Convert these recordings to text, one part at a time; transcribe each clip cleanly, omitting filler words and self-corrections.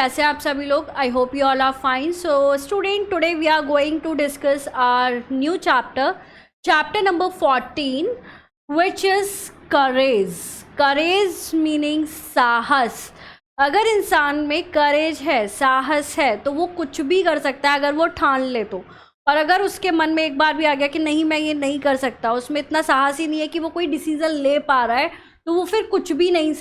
कैसे आप सभी लोग? I hope you all are fine. So student, today we are going to discuss our new chapter number 14, which is courage. Courage meaning साहस. अगर इंसान में करेज है, साहस है, तो वो कुछ भी कर सकता है अगर वो ठान ले तो. और अगर उसके मन में एक बार भी आ गया कि नहीं मैं ये नहीं कर सकता, उसमें इतना साहस ही नहीं है कि वो कोई डिसीजन ले पा रहा है, तो वो फिर कुछ भी नहीं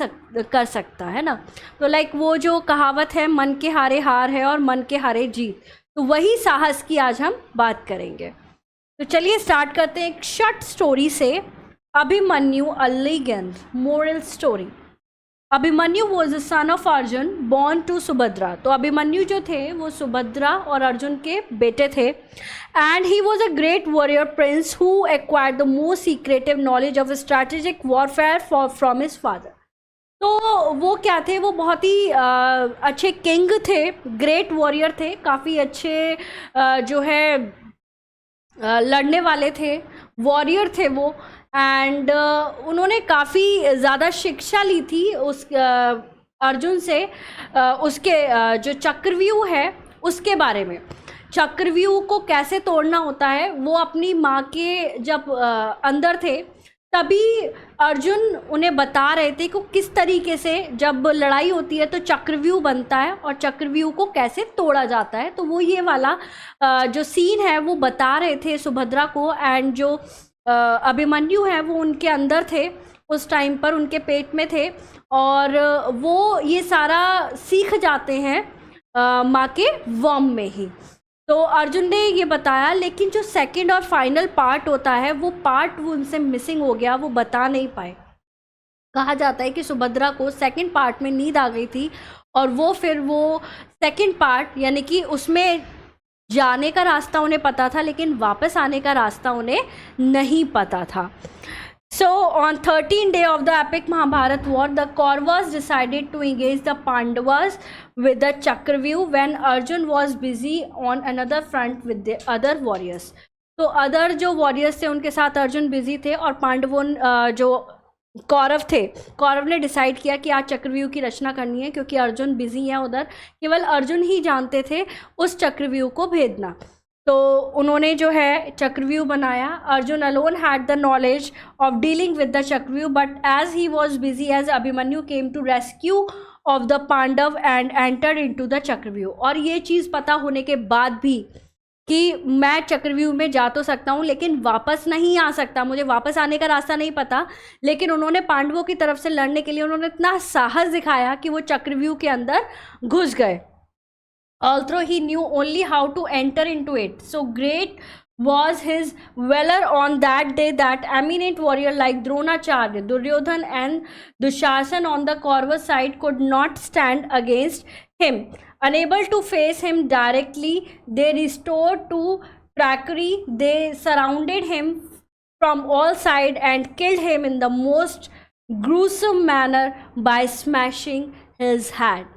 कर सकता है ना. तो लाइक वो जो कहावत है, मन के हारे हार है और मन के हारे जीत, तो वही साहस की आज हम बात करेंगे. तो चलिए स्टार्ट करते हैं एक शॉर्ट स्टोरी से. Abhimanyu a legend. Moral story. Abhimanyu was the son of Arjun born to Subhadra. तो अभिमन्यु जो थे वो सुभद्रा और अर्जुन के बेटे थे. And he was a great warrior Prince who acquired the most secretive knowledge of strategic warfare from his father. तो वो क्या थे? वो बहुत ही अच्छे किंग थे, ग्रेट वॉरियर थे, काफ़ी अच्छे जो है लड़ने वाले थे, वॉरियर थे वो. एंड उन्होंने काफ़ी ज़्यादा शिक्षा ली थी उस अर्जुन से, उसके जो चक्रव्यूह है उसके बारे में. चक्रव्यूह को कैसे तोड़ना होता है वो अपनी माँ के जब अंदर थे तभी अर्जुन उन्हें बता रहे थे कि किस तरीके से जब लड़ाई होती है तो चक्रव्यूह बनता है और चक्रव्यूह को कैसे तोड़ा जाता है. तो वो ये वाला जो सीन है वो बता रहे थे सुभद्रा को. एंड जो अभिमन्यु है वो उनके अंदर थे उस टाइम पर, उनके पेट में थे, और वो ये सारा सीख जाते हैं माँ के वॉम में ही. तो अर्जुन ने ये बताया, लेकिन जो सेकंड और फाइनल पार्ट होता है वो पार्ट वो उनसे मिसिंग हो गया, वो बता नहीं पाए. कहा जाता है कि सुभद्रा को सेकंड पार्ट में नींद आ गई थी और वो फिर वो सेकंड पार्ट यानी कि उसमें जाने का रास्ता उन्हें पता था लेकिन वापस आने का रास्ता उन्हें नहीं पता था. So on 13th day of the epic Mahabharat war, the Kauravas decided to engage the Pandavas with the Chakravyuh when Arjun was busy on another front with the other warriors. तो अदर जो warriors थे उनके साथ Arjun busy थे और पांडवों जो कौरव थे, कौरव ने डिसाइड किया कि आज चक्रव्यूह की रचना करनी है क्योंकि अर्जुन बिजी है उधर. केवल अर्जुन ही जानते थे उस चक्रव्यूह को भेदना. तो उन्होंने जो है चक्रव्यूह बनाया. Arjun alone had the knowledge of dealing with the chakravyuh, but as he was busy as Abhimanyu came to rescue of the Pandav and entered into the chakravyuh. और ये चीज़ पता होने के बाद भी कि मैं चक्रव्यूह में जा तो सकता हूँ लेकिन वापस नहीं आ सकता, मुझे वापस आने का रास्ता नहीं पता, लेकिन उन्होंने पांडवों की तरफ से लड़ने के लिए उन्होंने इतना साहस दिखाया कि वो चक्रव्यूह के अंदर घुस गए. Although he knew only how to enter into it, so great was his valor on that day that eminent warrior like Dronacharya, Duryodhan and Dushasan on the Kaurava side could not stand against him. Unable to face him directly, they resorted to trickery. They surrounded him from all sides and killed him in the most gruesome manner by smashing his head.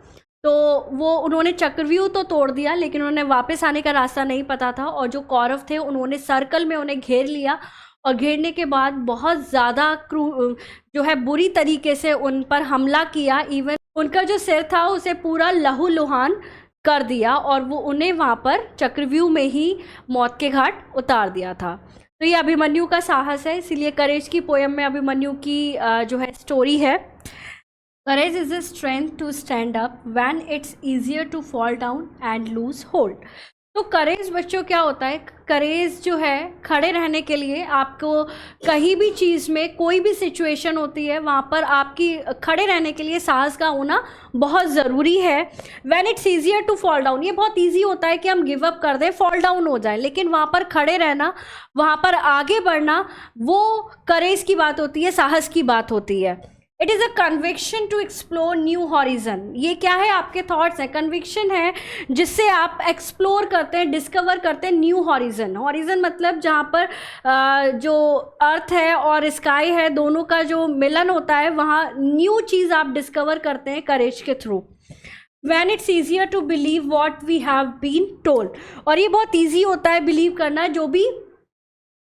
तो वो उन्होंने चक्रव्यूह तो तोड़ दिया लेकिन उन्होंने वापस आने का रास्ता नहीं पता था. और जो कौरव थे उन्होंने सर्कल में उन्हें घेर लिया और घेरने के बाद बहुत ज़्यादा जो है बुरी तरीके से उन पर हमला किया. इवन उनका जो सिर था उसे पूरा लहूलुहान कर दिया और वो उन्हें वहाँ पर चक्रव्यूह में ही मौत के घाट उतार दिया था. तो ये अभिमन्यु का साहस है, इसीलिए करेज की पोयम में अभिमन्यु की जो है स्टोरी है. Courage is the strength to stand up when it's easier to fall down and lose hold. तो करेज बच्चों क्या होता है? करेज जो है खड़े रहने के लिए, आपको कहीं भी चीज़ में कोई भी सिचुएशन होती है वहाँ पर आपकी खड़े रहने के लिए साहस का होना बहुत ज़रूरी है. When it's easier to fall down, ये बहुत ईजी होता है कि हम गिव अप कर दें, फॉल डाउन हो जाए, लेकिन वहाँ पर खड़े रहना, वहाँ पर आगे बढ़ना, वो करेज की बात होती है, साहस की बात होती है. It is a conviction to explore new horizon. ये क्या है? आपके थॉट्स हैं. कन्विक्शन है जिससे आप एक्सप्लोर करते हैं, डिस्कवर करते हैं न्यू हॉरिजन. हॉरिजन मतलब जहाँ पर जो अर्थ है और स्काई है दोनों का जो मिलन होता है, वहाँ न्यू चीज़ आप डिस्कवर करते हैं करेज के through. When it's easier to believe what we have been told. और ये बहुत ईजी होता है बिलीव करना जो भी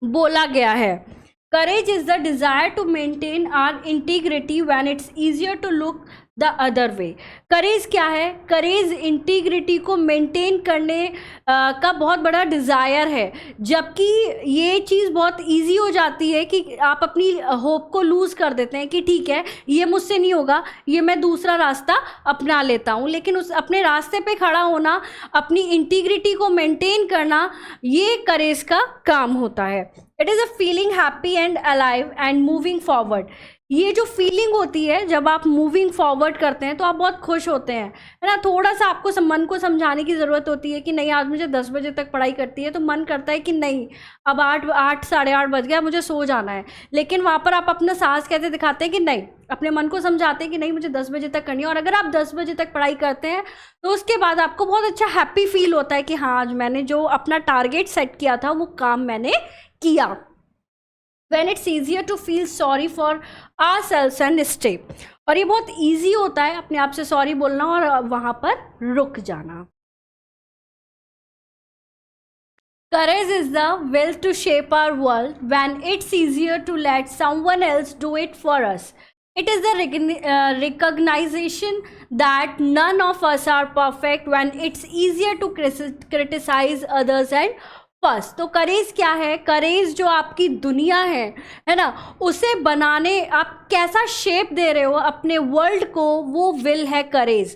बोला गया है. Courage is the desire to maintain our integrity when it's easier to look the other way. Courage क्या है? करेज इंटीग्रिटी को मेंटेन करने का बहुत बड़ा डिज़ायर है, जबकि ये चीज़ बहुत इजी हो जाती है कि आप अपनी होप को लूज़ कर देते हैं कि ठीक है ये मुझसे नहीं होगा, ये मैं दूसरा रास्ता अपना लेता हूँ। लेकिन उस अपने रास्ते पे खड़ा होना, अपनी इंटीग्रिटी को मेंटेन करना, ये करेज का काम होता है। It is a feeling happy and alive and moving forward. ये जो फीलिंग होती है जब आप मूविंग फॉरवर्ड करते हैं तो आप बहुत खुश होते हैं, है ना। थोड़ा सा आपको मन को समझाने की ज़रूरत होती है कि नहीं आज मुझे 10 बजे तक पढ़ाई करती है, तो मन करता है कि नहीं अब 8 साढ़े 8 बज गया, मुझे सो जाना है। लेकिन वहाँ पर आप अपना साहस कैसे दिखाते हैं कि नहीं, अपने मन को समझाते हैं कि नहीं मुझे 10 बजे तक करनी है। और अगर आप 10 बजे तक पढ़ाई करते हैं तो उसके बाद आपको बहुत अच्छा हैप्पी फील होता है कि हाँ आज मैंने जो अपना टारगेट सेट किया था वो काम मैंने किया। When it's easier to feel sorry for ourselves and stay। और ये बहुत easy होता है अपने आप से सॉरी बोलना और वहाँ पर रुक जाना। Courage is the will to shape our world when it's easier to let someone else do it for us। It is the recognition that none of us are perfect when it's easier to criticize others and first. तो करेज क्या है? करेज जो आपकी दुनिया है ना, उसे बनाने आप कैसा शेप दे रहे हो अपने वर्ल्ड को, वो विल है करेज।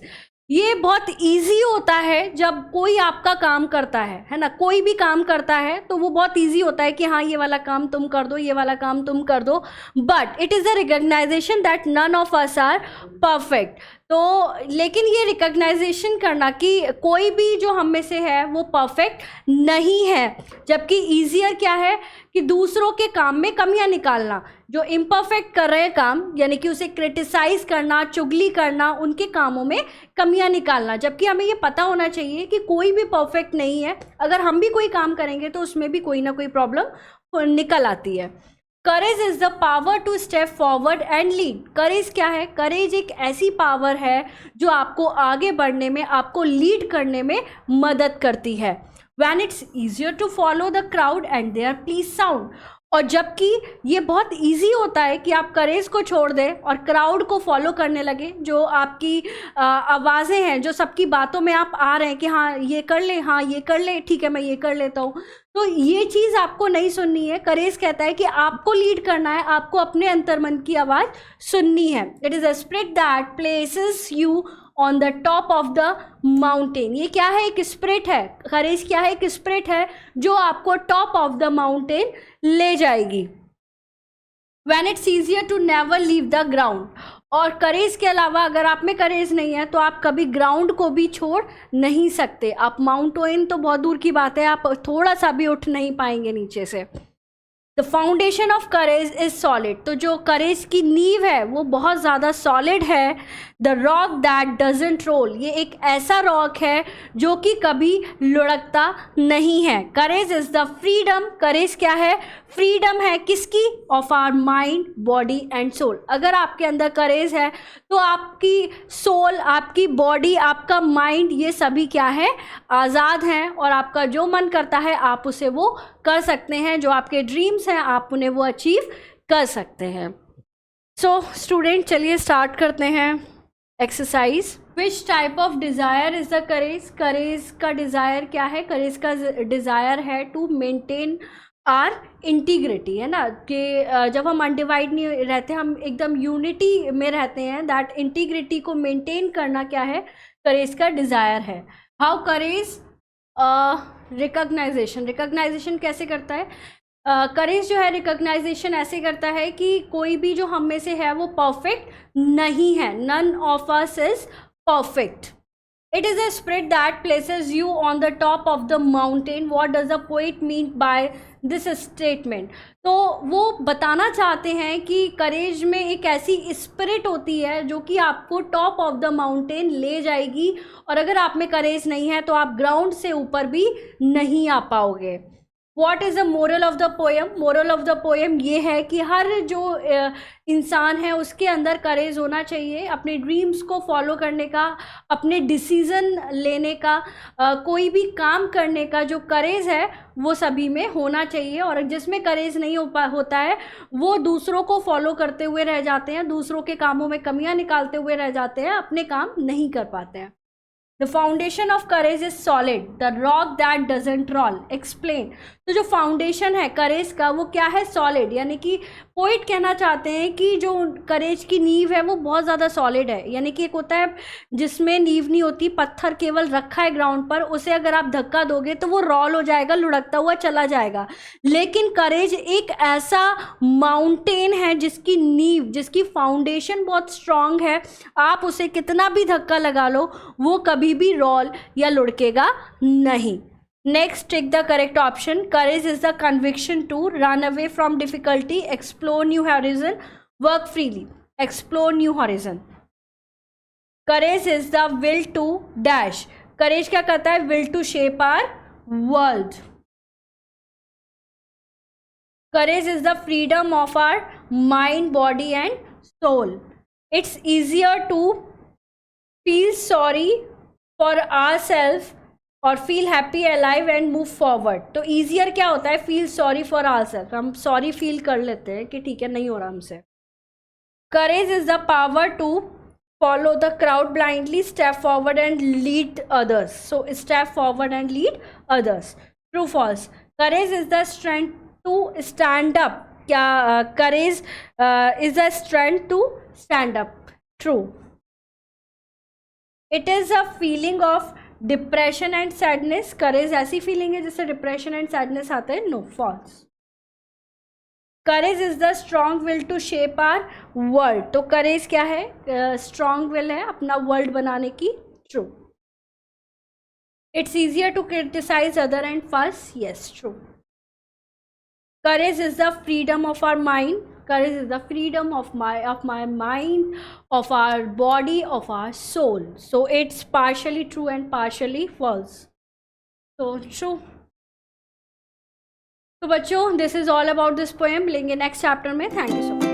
ये बहुत इजी होता है जब कोई आपका काम करता है ना, कोई भी काम करता है तो वो बहुत इजी होता है कि हाँ ये वाला काम तुम कर दो, ये वाला काम तुम कर दो। But it is the recognization that none of us are perfect. तो लेकिन ये रिकग्नाइजेशन करना कि कोई भी जो हम में से है वो परफेक्ट नहीं है, जबकि ईजियर क्या है कि दूसरों के काम में कमियां निकालना। जो इम्परफेक्ट कर रहे हैं काम, यानी कि उसे क्रिटिसाइज करना, चुगली करना, उनके कामों में कमियां निकालना। जबकि हमें ये पता होना चाहिए कि कोई भी परफेक्ट नहीं है, अगर हम भी कोई काम करेंगे तो उसमें भी कोई ना कोई प्रॉब्लम निकल आती है। Courage is the power to step forward and lead. Courage क्या है? करेज एक ऐसी पावर है जो आपको आगे बढ़ने में, आपको लीड करने में मदद करती है। When it's easier to follow the crowd and their please sound। और जबकि ये बहुत इजी होता है कि आप करेज को छोड़ दें और क्राउड को फॉलो करने लगे, जो आपकी आवाज़ें हैं, जो सबकी बातों में आप आ रहे हैं कि हाँ ये कर ले, हाँ ये कर ले, ठीक है मैं ये कर लेता हूँ, तो ये चीज़ आपको नहीं सुननी है। करेज कहता है कि आपको लीड करना है, आपको अपने अंतर्मन की आवाज़ सुननी है। It is a spirit that places you on the top of the mountain. ये क्या है? एक स्पिरिट है। करेज क्या है? एक स्पिरिट है जो आपको टॉप ऑफ द माउंटेन ले जाएगी। When it's easier to never leave the ground। और करेज के अलावा अगर आप में करेज नहीं है तो आप कभी ग्राउंड को भी छोड़ नहीं सकते। आप माउंटेन तो बहुत दूर की बात है, आप थोड़ा सा भी उठ नहीं पाएंगे नीचे से। The foundation of courage is solid. तो जो करेज की नींव है वो बहुत ज़्यादा सॉलिड है। The rock that doesn't roll. ये एक ऐसा रॉक है जो कि कभी लुढ़कता नहीं है। Courage is the freedom. Courage क्या है? फ्रीडम है किसकी? Of our mind, body and soul. अगर आपके अंदर करेज है तो आपकी सोल, आपकी बॉडी, आपका माइंड, ये सभी क्या है? आज़ाद हैं और आपका जो मन करता है आप उसे वो कर सकते हैं। जो आपके ड्रीम्स हैं आप उन्हें वो अचीव कर सकते हैं। सो स्टूडेंट चलिए स्टार्ट करते हैं exercise. Which type of desire is the courage. Courage का डिज़ायर क्या है? करेज का डिज़ायर है टू मेंटेन आर इंटीग्रिटी, है ना, कि जब हम अनडिवाइड नहीं रहते, हम एकदम यूनिटी में रहते हैं। दैट इंटीग्रिटी को मेंटेन करना क्या है? करेज का डिज़ायर है। How courage recognisation. रिकग्नाइजेशन कैसे करता है? करेज जो है रिकग्नाइजेशन ऐसे करता है कि कोई भी जो हम में से है वो परफेक्ट नहीं है। None of us is perfect. It is a spirit that places you on the top of the mountain. What does the poet mean by this statement. तो वो बताना चाहते हैं कि करेज में एक ऐसी स्पिरिट होती है जो कि आपको टॉप ऑफ द माउंटेन ले जाएगी, और अगर आप में करेज नहीं है तो आप ग्राउंड से ऊपर भी नहीं आ पाओगे। What is the moral of the poem? Moral of the poem ये है कि हर जो इंसान है उसके अंदर करेज होना चाहिए, अपने ड्रीम्स को फॉलो करने का, अपने डिसीज़न लेने का, कोई भी काम करने का जो करेज है वो सभी में होना चाहिए। और जिसमें करेज नहीं होता है वो दूसरों को फॉलो करते हुए रह जाते हैं, दूसरों के कामों में कमियां निकालते हुए रह जाते हैं, अपने काम नहीं कर पाते हैं। The foundation of courage is solid, the rock that doesn't roll. Explain. तो जो फाउंडेशन है करेज का वो क्या है? सॉलिड। यानी कि पोइट कहना चाहते हैं कि जो करेज की नींव है वो बहुत ज़्यादा सॉलिड है। यानी कि एक होता है जिसमें नींव नहीं होती, पत्थर केवल रखा है ग्राउंड पर, उसे अगर आप धक्का दोगे तो वो रॉल हो जाएगा, लुढ़कता हुआ चला जाएगा। लेकिन करेज एक ऐसा माउंटेन है जिसकी नींव, जिसकी फाउंडेशन बहुत स्ट्रांग है, आप उसे कितना भी धक्का लगा लो वो कभी भी रॉल या लुढ़केगा नहीं। Next, take the correct option. Courage is the conviction to run away from difficulty, explore new horizon, work freely. Explore new horizon. Courage is the will to dash. Courage क्या करता है? Will to shape our world. Courage is the freedom of our mind, body and soul. It's easier to feel sorry for ourselves और feel happy alive and move forward. तो easier क्या होता है? Feel sorry for ourselves, हम sorry feel कर लेते हैं कि ठीक है नहीं हो रहा हमसे। Courage is the power to follow the crowd blindly, step forward and lead others. So step forward and lead others. True false? Courage is the strength to stand up. क्या courage is the strength to stand up? True. It is a feeling of depression and sadness. Courage ऐसी फीलिंग है जिससे depression and sadness आता है? No, false. Courage is the strong will to shape are world. तो करेज क्या है? Strong will है अपना वर्ल्ड बनाने की। True. It's easier to criticise other and falls? Yes, true. Courage is the freedom of our mind. Courage is the freedom of my mind, of our body, of our soul. So it's partially true and partially false. So true. So बच्चों, this is all about this poem. मिलेंगे next chapter में. Thank you so much.